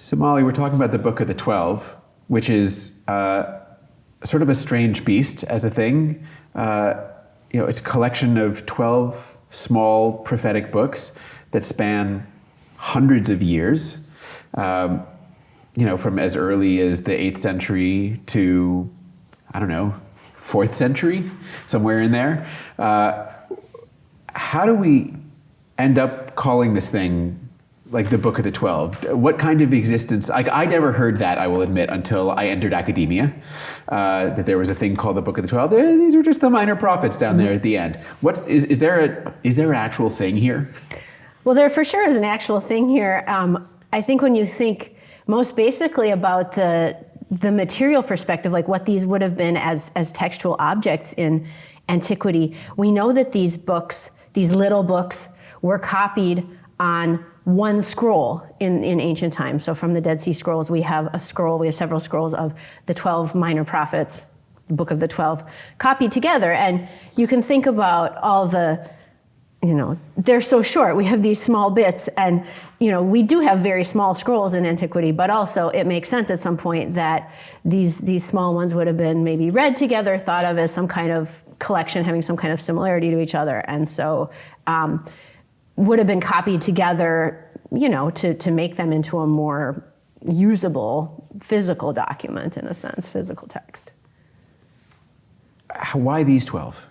So Molly, we're talking about the Book of the 12, which is sort of a strange beast as a thing. It's a collection of 12 small prophetic books that span hundreds of years, from as early as the 8th century to, 4th century, somewhere in there. How do we end up calling this thing like the Book of the 12? What kind of existence? I never heard that, I will admit, until I entered academia, that there was a thing called the Book of the 12. These were just the minor prophets down there at the end. Is there an actual thing here? Well, there for sure is an actual thing here. I think when you think most basically about the material perspective, like what these would have been as textual objects in antiquity, we know that these books, these little books, were copied on one scroll in ancient times. So from the Dead Sea Scrolls, we have several scrolls of the 12 minor prophets, the Book of the 12, copied together. And you can think about all the, they're so short. We have these small bits, and we do have very small scrolls in antiquity, but also it makes sense at some point that these small ones would have been maybe read together, thought of as some kind of collection having some kind of similarity to each other. And so would have been copied together, to make them into a more usable physical document, in a sense, physical text. Why these 12?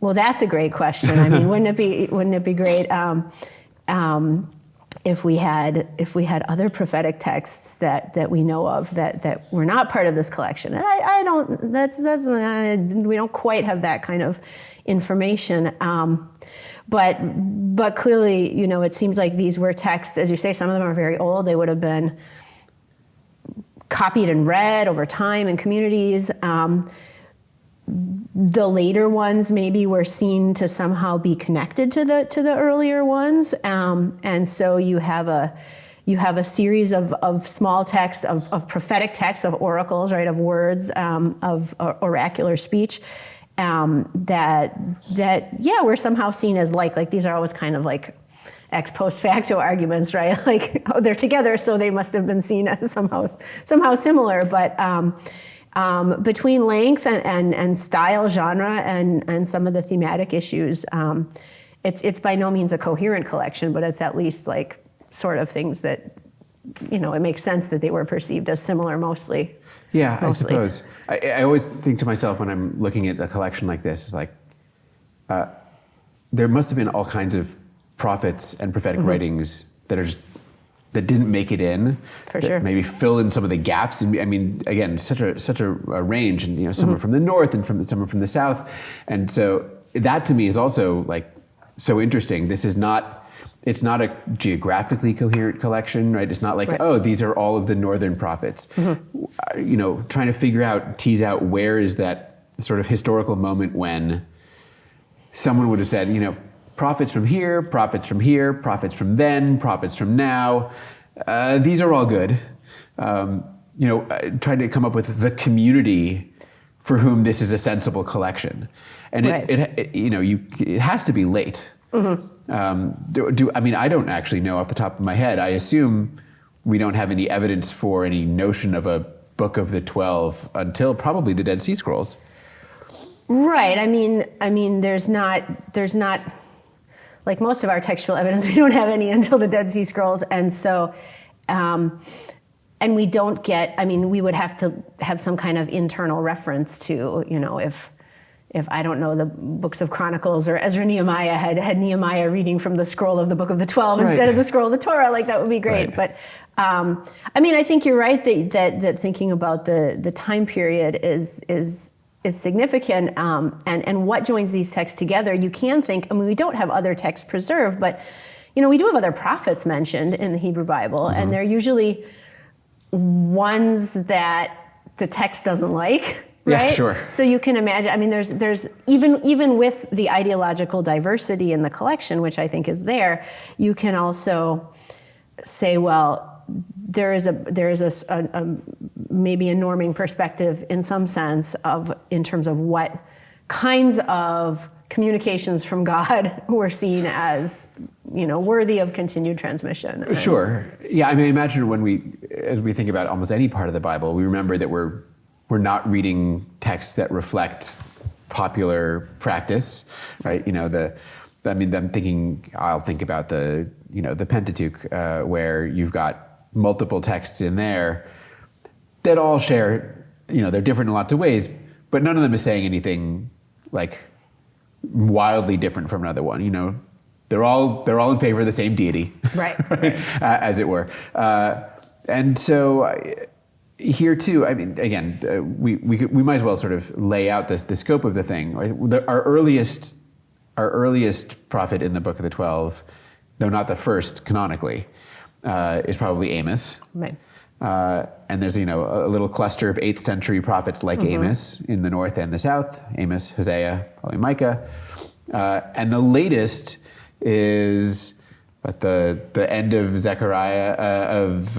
Well, that's a great question. I mean, wouldn't it be great if we had other prophetic texts that we know of that were not part of this collection? And we don't quite have that kind of information. But clearly, it seems like these were texts, as you say, some of them are very old. They would have been copied and read over time in communities. The later ones maybe were seen to somehow be connected to the earlier ones, and so you have a series of small texts, of prophetic texts, of oracles, right, of words, of oracular speech. That we're somehow seen as like these are always kind of like ex post facto arguments, right? Like, oh, they're together, so they must have been seen as somehow similar. But between length and style, genre, and some of the thematic issues, it's by no means a coherent collection, but it's at least like sort of things that it makes sense that they were perceived as similar mostly. Yeah, I suppose. I always think to myself when I'm looking at a collection like this, it's like, there must have been all kinds of prophets and prophetic writings that didn't make it in. For sure. Maybe fill in some of the gaps. And I mean, again, such a range, and some are from the north and some are from the south. And so that to me is also like so interesting. It's not a geographically coherent collection, right? It's not like, oh, these are all of the northern prophets. Trying to tease out where is that sort of historical moment when someone would have said, prophets from here, prophets from here, prophets from then, prophets from now. These are all good. Trying to come up with the community for whom this is a sensible collection. And it has to be late. I don't actually know off the top of my head. I assume we don't have any evidence for any notion of a Book of the 12 until probably the Dead Sea Scrolls. Right. I mean, there's not like most of our textual evidence. We don't have any until the Dead Sea Scrolls, and so, and we don't get. I mean, we would have to have some kind of internal reference to, if I don't know, the books of Chronicles or Ezra Nehemiah had Nehemiah reading from the scroll of the Book of the 12 instead of the scroll of the Torah, like that would be great. Right. But I think you're right that thinking about the time period is significant, and what joins these texts together. You can think. We don't have other texts preserved, but we do have other prophets mentioned in the Hebrew Bible, and they're usually ones that the text doesn't like. Right? Yeah, sure. So you can imagine, there's even with the ideological diversity in the collection, which I think is there, you can also say, well, there is a maybe a norming perspective in some sense in terms of what kinds of communications from God were seen as, worthy of continued transmission. Sure. Yeah, imagine when as we think about almost any part of the Bible, we remember that we're not reading texts that reflect popular practice, right? I'll think about the Pentateuch, where you've got multiple texts in there that all share, they're different in lots of ways, but none of them is saying anything like wildly different from another one. They're all in favor of the same deity, right? As it were. And so here too, again, we might as well sort of lay out the scope of the thing. Right? Our earliest prophet in the Book of the 12, though not the first canonically, is probably Amos. Right. And there's a little cluster of 8th century prophets like Amos in the north and the south. Amos, Hosea, probably Micah. And the latest is the end of Zechariah and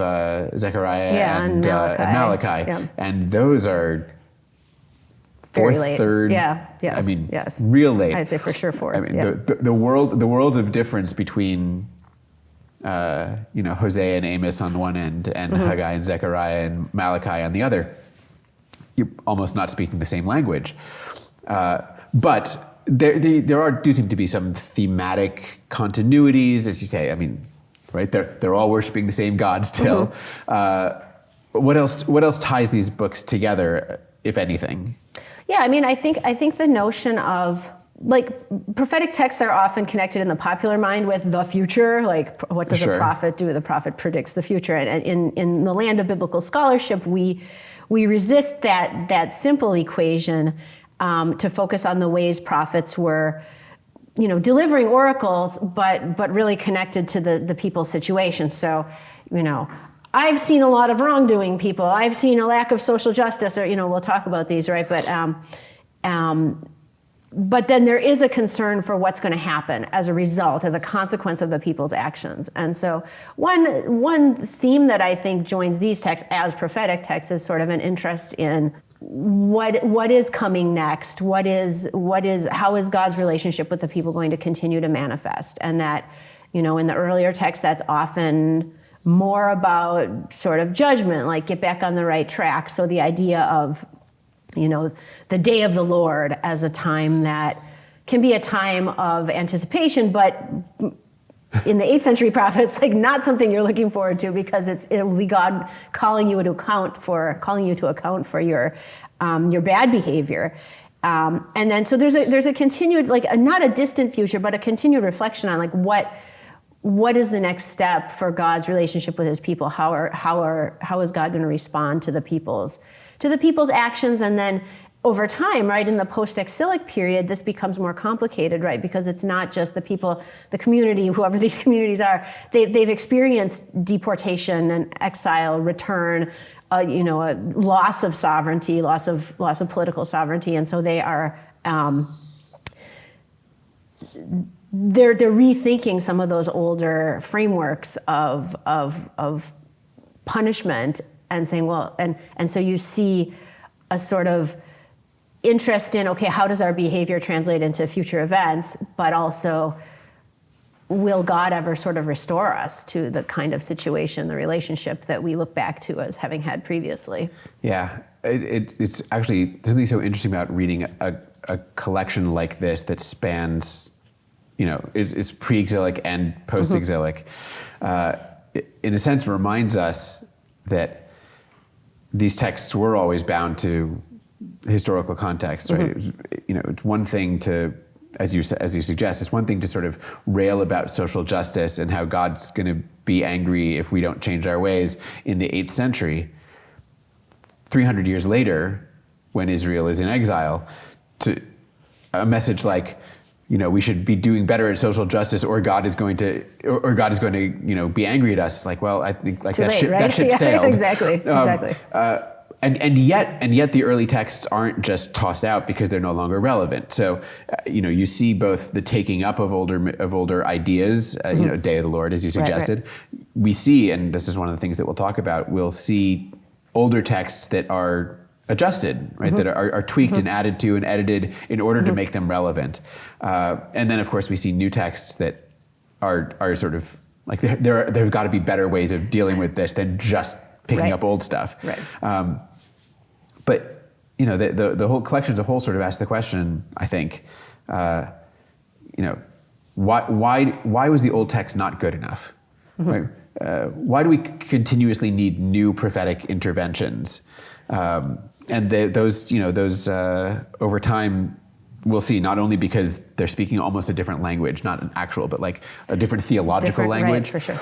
Malachi. Yeah. And those are Very fourth, late. third. Yeah. Yes. Yes. Real late. I'd say for sure fourth. The world of difference between Hosea and Amos on one end, and Haggai and Zechariah and Malachi on the other. You're almost not speaking the same language, but there do seem to be some thematic continuities, as you say. Right? They're all worshiping the same God still. What else ties these books together, if anything? Yeah, I think the notion of prophetic texts are often connected in the popular mind with the future. Like, what does a prophet do? The prophet predicts the future. And in the land of biblical scholarship, we resist that simple equation to focus on the ways prophets were, delivering oracles, but really connected to the people's situation. So, I've seen a lot of wrongdoing people. I've seen a lack of social justice, or we'll talk about these, right? But then there is a concern for what's going to happen as a result, as a consequence of the people's actions. And so one theme that I think joins these texts as prophetic texts is sort of an interest in what is coming next, how is God's relationship with the people going to continue to manifest? And that, in the earlier texts, that's often more about sort of judgment, like get back on the right track. So the idea of the day of the Lord as a time that can be a time of anticipation, but in the 8th century prophets, not something you're looking forward to, because it will be God calling you to account for your bad behavior. And then so there's a continued, not a distant future, but a continued reflection on what is the next step for God's relationship with his people? How is God going to respond to the people's actions? And then over time, right, in the post-exilic period, this becomes more complicated, right? Because it's not just the people, the community, whoever these communities are, they've experienced deportation and exile, return, a loss of sovereignty, loss of political sovereignty, and so they are they're rethinking some of those older frameworks of punishment and saying, well, and so you see a sort of interest in, okay, how does our behavior translate into future events, but also, will God ever sort of restore us to the kind of situation, the relationship that we look back to as having had previously? Yeah, it's actually something so interesting about reading a collection like this that spans, is pre-exilic and post-exilic. In a sense, reminds us that these texts were always bound to historical context, right? It's one thing to, as you suggest, it's one thing to sort of rail about social justice and how God's going to be angry if we don't change our ways in the 8th century. 300 years later, when Israel is in exile, to a message like, we should be doing better at social justice, or God is going to, be angry at us. It's like, well, I think that ship sailed. Exactly. And yet the early texts aren't just tossed out because they're no longer relevant. So, you see both the taking up of older ideas, Day of the Lord, as you suggested. Right. We see, and this is one of the things that we'll talk about, we'll see older texts that are adjusted, right? That are tweaked and added to and edited in order to make them relevant. And then, of course, we see new texts that are sort of like, there've got to be better ways of dealing with this than just picking Right. up old stuff. Right. But the whole collection as a whole sort of asks the question, I think, why was the old text not good enough? Right? Why do we continuously need new prophetic interventions? And those over time, we'll see, not only because they're speaking almost a different language, not an actual, but like a different theological language. Right, for sure.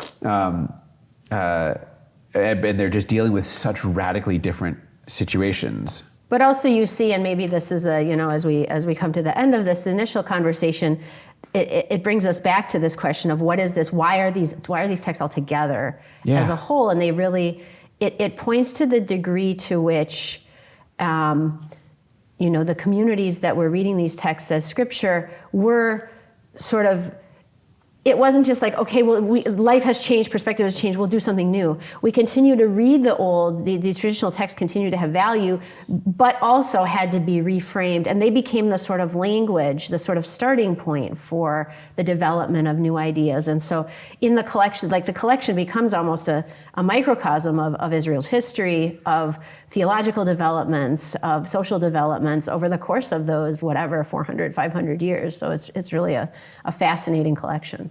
And they're just dealing with such radically different situations. But also you see, and maybe this is as we come to the end of this initial conversation, it brings us back to this question of what is this? Why are these texts all together as a whole? And they really, it points to the degree to which, the communities that were reading these texts as scripture were sort of. It wasn't just like, okay, well, life has changed, perspective has changed, we'll do something new. We continue to read these traditional texts continue to have value, but also had to be reframed. And they became the sort of language, the sort of starting point for the development of new ideas. And so in the collection, the collection becomes almost a microcosm of Israel's history, of theological developments, of social developments over the course of those, 400, 500 years. So it's really a fascinating collection.